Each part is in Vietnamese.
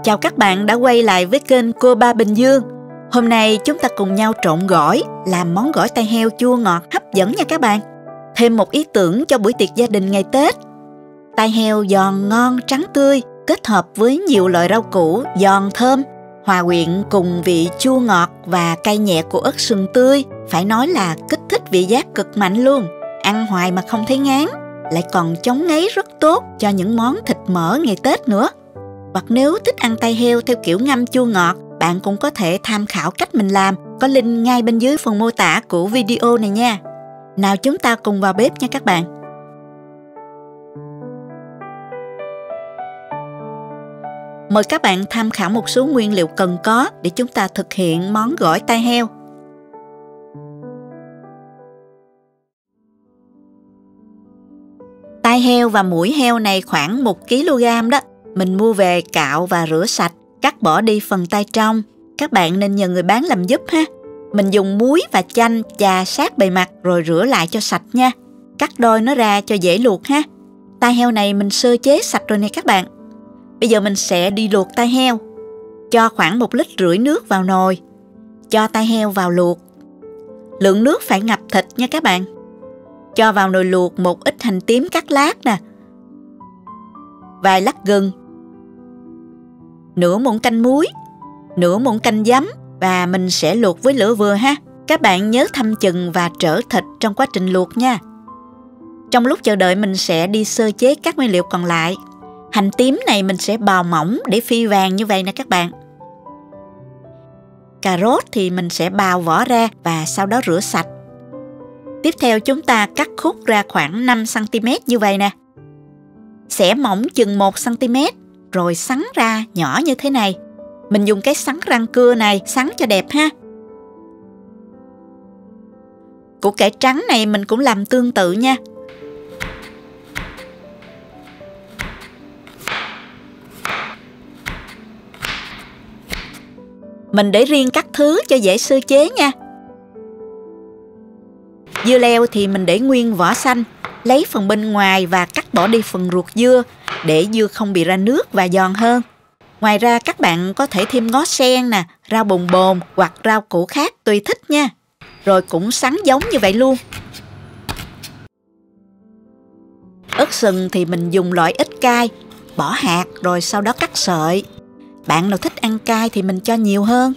Chào các bạn đã quay lại với kênh Cô Ba Bình Dương. Hôm nay chúng ta cùng nhau trộn gỏi, làm món gỏi tai heo chua ngọt hấp dẫn nha các bạn. Thêm một ý tưởng cho buổi tiệc gia đình ngày Tết. Tai heo giòn ngon trắng tươi, kết hợp với nhiều loại rau củ giòn thơm, hòa quyện cùng vị chua ngọt và cay nhẹ của ớt sừng tươi. Phải nói là kích thích vị giác cực mạnh luôn. Ăn hoài mà không thấy ngán, lại còn chống ngấy rất tốt cho những món thịt mỡ ngày Tết nữa. Hoặc nếu thích ăn tai heo theo kiểu ngâm chua ngọt, bạn cũng có thể tham khảo cách mình làm, có link ngay bên dưới phần mô tả của video này nha. Nào chúng ta cùng vào bếp nha các bạn. Mời các bạn tham khảo một số nguyên liệu cần có để chúng ta thực hiện món gỏi tai heo. Tai heo và mũi heo này khoảng 1 kg đó. Mình mua về cạo và rửa sạch, cắt bỏ đi phần tai trong. Các bạn nên nhờ người bán làm giúp ha. Mình dùng muối và chanh chà sát bề mặt rồi rửa lại cho sạch nha. Cắt đôi nó ra cho dễ luộc ha. Tai heo này mình sơ chế sạch rồi nè các bạn. Bây giờ mình sẽ đi luộc tai heo. Cho khoảng 1,5 lít nước vào nồi. Cho tai heo vào luộc. Lượng nước phải ngập thịt nha các bạn. Cho vào nồi luộc một ít hành tím cắt lát nè. Vài lát gừng. Nửa muỗng canh muối, nửa muỗng canh giấm và mình sẽ luộc với lửa vừa ha. Các bạn nhớ thăm chừng và trở thịt trong quá trình luộc nha. Trong lúc chờ đợi mình sẽ đi sơ chế các nguyên liệu còn lại. Hành tím này mình sẽ bào mỏng để phi vàng như vậy nè các bạn. Cà rốt thì mình sẽ bào vỏ ra và sau đó rửa sạch. Tiếp theo chúng ta cắt khúc ra khoảng 5 cm như vậy nè. Xẻ mỏng chừng 1 cm rồi sắn ra nhỏ như thế này. Mình dùng cái sắn răng cưa này sắn cho đẹp ha. Củ cải trắng này mình cũng làm tương tự nha. Mình để riêng các thứ cho dễ sơ chế nha. Dưa leo thì mình để nguyên vỏ xanh, lấy phần bên ngoài và cắt bỏ đi phần ruột dưa để dưa không bị ra nước và giòn hơn. Ngoài ra các bạn có thể thêm ngó sen nè, rau bồn bồn hoặc rau củ khác tùy thích nha. Rồi cũng sắn giống như vậy luôn. Ớt sừng thì mình dùng loại ít cay, bỏ hạt rồi sau đó cắt sợi. Bạn nào thích ăn cay thì mình cho nhiều hơn.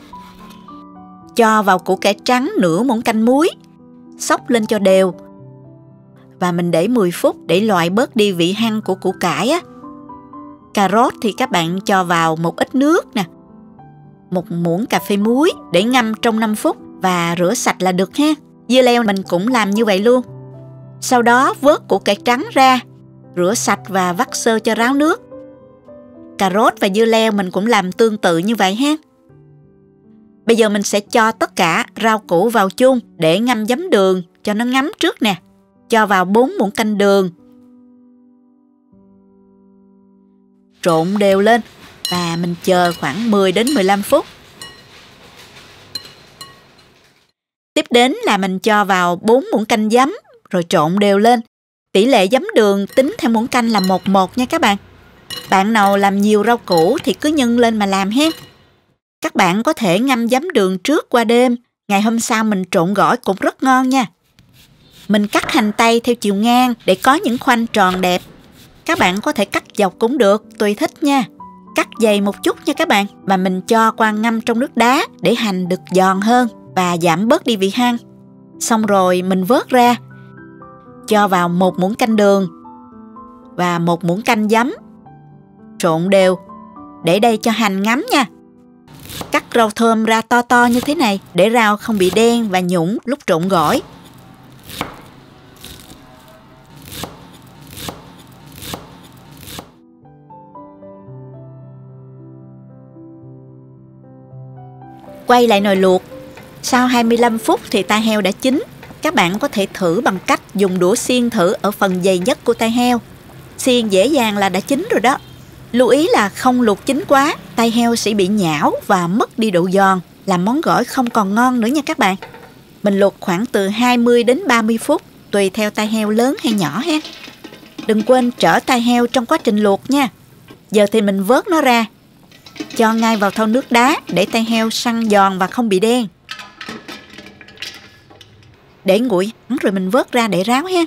Cho vào củ cải trắng nửa muỗng canh muối, xóc lên cho đều. Và mình để 10 phút để loại bớt đi vị hăng của củ cải á. Cà rốt thì các bạn cho vào một ít nước nè. 1 muỗng cà phê muối để ngâm trong 5 phút và rửa sạch là được ha. Dưa leo mình cũng làm như vậy luôn. Sau đó vớt củ cải trắng ra, rửa sạch và vắt sơ cho ráo nước. Cà rốt và dưa leo mình cũng làm tương tự như vậy ha. Bây giờ mình sẽ cho tất cả rau củ vào chung để ngâm giấm đường cho nó ngấm trước nè. Cho vào 4 muỗng canh đường. Trộn đều lên và mình chờ khoảng 10 đến 15 phút. Tiếp đến là mình cho vào 4 muỗng canh giấm rồi trộn đều lên. Tỷ lệ giấm đường tính theo muỗng canh là 1:1 nha các bạn. Bạn nào làm nhiều rau củ thì cứ nhân lên mà làm ha. Các bạn có thể ngâm giấm đường trước qua đêm, ngày hôm sau mình trộn gỏi cũng rất ngon nha. Mình cắt hành tây theo chiều ngang để có những khoanh tròn đẹp. Các bạn có thể cắt dọc cũng được, tùy thích nha. Cắt dày một chút nha các bạn. Và mình cho qua ngâm trong nước đá để hành được giòn hơn và giảm bớt đi vị hăng. Xong rồi mình vớt ra. Cho vào 1 muỗng canh đường và 1 muỗng canh giấm. Trộn đều. Để đây cho hành ngấm nha. Cắt rau thơm ra to to như thế này để rau không bị đen và nhũng lúc trộn gỏi. Quay lại nồi luộc. Sau 25 phút thì tai heo đã chín. Các bạn có thể thử bằng cách dùng đũa xiên thử ở phần dày nhất của tai heo. Xiên dễ dàng là đã chín rồi đó. Lưu ý là không luộc chín quá, tai heo sẽ bị nhão và mất đi độ giòn, làm món gỏi không còn ngon nữa nha các bạn. Mình luộc khoảng từ 20 đến 30 phút, tùy theo tai heo lớn hay nhỏ ha. Đừng quên trở tai heo trong quá trình luộc nha. Giờ thì mình vớt nó ra. cho ngay vào thau nước đá để tay heo săn giòn và không bị đen. Để nguội rồi mình vớt ra để ráo ha.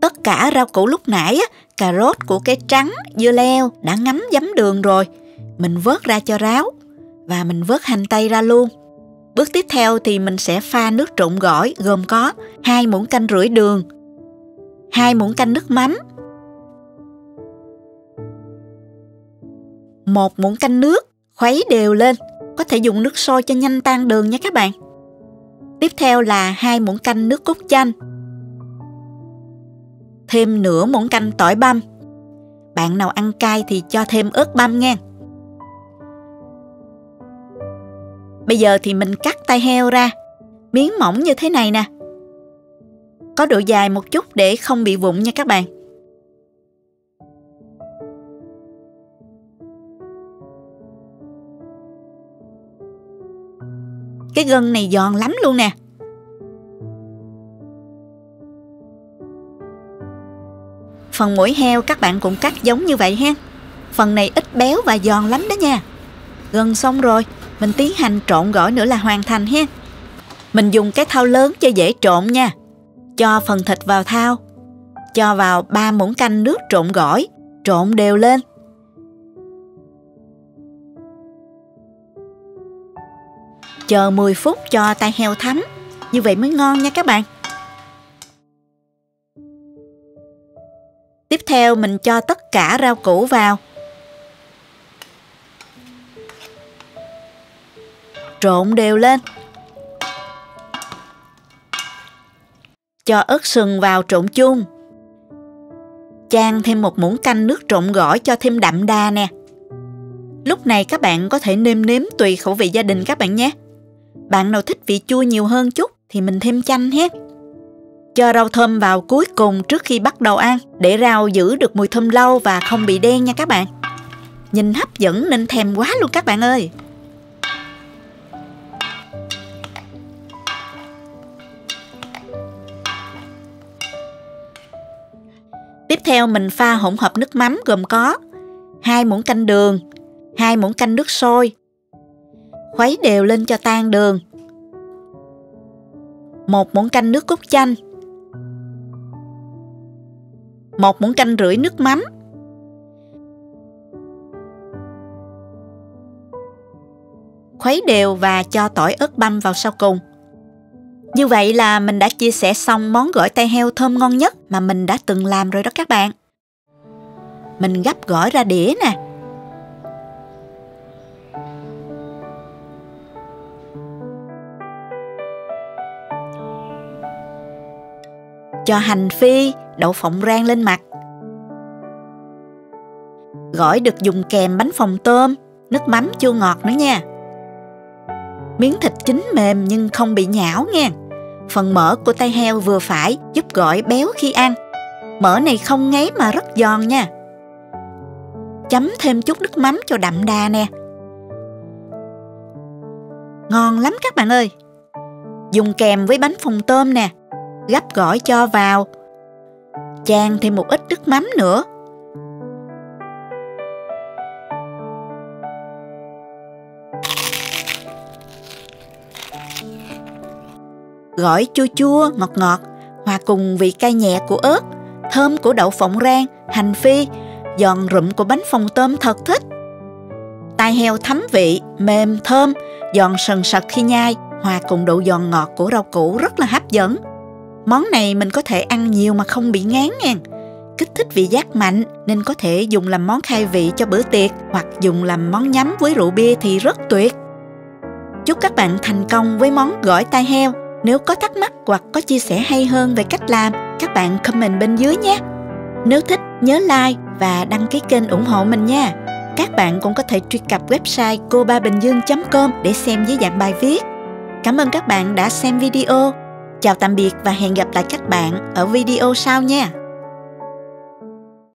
Tất cả rau củ lúc nãy, cà rốt, củ cải trắng, dưa leo đã ngấm giấm đường rồi. Mình vớt ra cho ráo và mình vớt hành tây ra luôn. Bước tiếp theo thì mình sẽ pha nước trộn gỏi gồm có 2 muỗng canh rưỡi đường, 2 muỗng canh nước mắm, 1 muỗng canh nước, khuấy đều lên. Có thể dùng nước sôi cho nhanh tan đường nha các bạn. Tiếp theo là 2 muỗng canh nước cốt chanh, thêm nửa muỗng canh tỏi băm. Bạn nào ăn cay thì cho thêm ớt băm nha. Bây giờ thì mình cắt tai heo ra, miếng mỏng như thế này nè. Có độ dài một chút để không bị vụn nha các bạn. Cái gân này giòn lắm luôn nè. Phần mũi heo các bạn cũng cắt giống như vậy ha. Phần này ít béo và giòn lắm đó nha. Gần xong rồi, mình tiến hành trộn gỏi nữa là hoàn thành ha. Mình dùng cái thau lớn cho dễ trộn nha. Cho phần thịt vào thau. Cho vào 3 muỗng canh nước trộn gỏi, trộn đều lên. Chờ 10 phút cho tai heo thấm. Như vậy mới ngon nha các bạn. Tiếp theo mình cho tất cả rau củ vào. Trộn đều lên. Cho ớt sừng vào trộn chung. Chan thêm 1 muỗng canh nước trộn gỏi cho thêm đậm đà nè. Lúc này các bạn có thể nêm nếm tùy khẩu vị gia đình các bạn nhé. Bạn nào thích vị chua nhiều hơn chút thì mình thêm chanh hết. Cho rau thơm vào cuối cùng trước khi bắt đầu ăn để rau giữ được mùi thơm lâu và không bị đen nha các bạn. Nhìn hấp dẫn nên thèm quá luôn các bạn ơi. Tiếp theo mình pha hỗn hợp nước mắm gồm có 2 muỗng canh đường, 2 muỗng canh nước sôi. Khuấy đều lên cho tan đường. 1 muỗng canh nước cốt chanh, 1 muỗng canh rưỡi nước mắm. Khuấy đều và cho tỏi ớt băm vào sau cùng. Như vậy là mình đã chia sẻ xong món gỏi tai heo thơm ngon nhất mà mình đã từng làm rồi đó các bạn. Mình gắp gỏi ra đĩa nè. Cho hành phi, đậu phộng rang lên mặt. Gỏi được dùng kèm bánh phồng tôm, nước mắm chua ngọt nữa nha. Miếng thịt chín mềm nhưng không bị nhão nha. Phần mỡ của tai heo vừa phải giúp gỏi béo khi ăn. Mỡ này không ngấy mà rất giòn nha. Chấm thêm chút nước mắm cho đậm đà nè. Ngon lắm các bạn ơi. Dùng kèm với bánh phồng tôm nè. Gắp gỏi cho vào. Chan thêm một ít nước mắm nữa. Gỏi chua chua, ngọt ngọt, hòa cùng vị cay nhẹ của ớt, thơm của đậu phộng rang, hành phi, giòn rụm của bánh phồng tôm thật thích. Tai heo thấm vị, mềm, thơm, giòn sần sật khi nhai, hòa cùng độ giòn ngọt của rau củ rất là hấp dẫn. Món này mình có thể ăn nhiều mà không bị ngán nha. Kích thích vị giác mạnh nên có thể dùng làm món khai vị cho bữa tiệc hoặc dùng làm món nhắm với rượu bia thì rất tuyệt. Chúc các bạn thành công với món gỏi tai heo. Nếu có thắc mắc hoặc có chia sẻ hay hơn về cách làm, các bạn comment bên dưới nhé. Nếu thích, nhớ like và đăng ký kênh ủng hộ mình nha. Các bạn cũng có thể truy cập website cobabình dương.com để xem dưới dạng bài viết. Cảm ơn các bạn đã xem video. Chào tạm biệt và hẹn gặp lại các bạn ở video sau nha.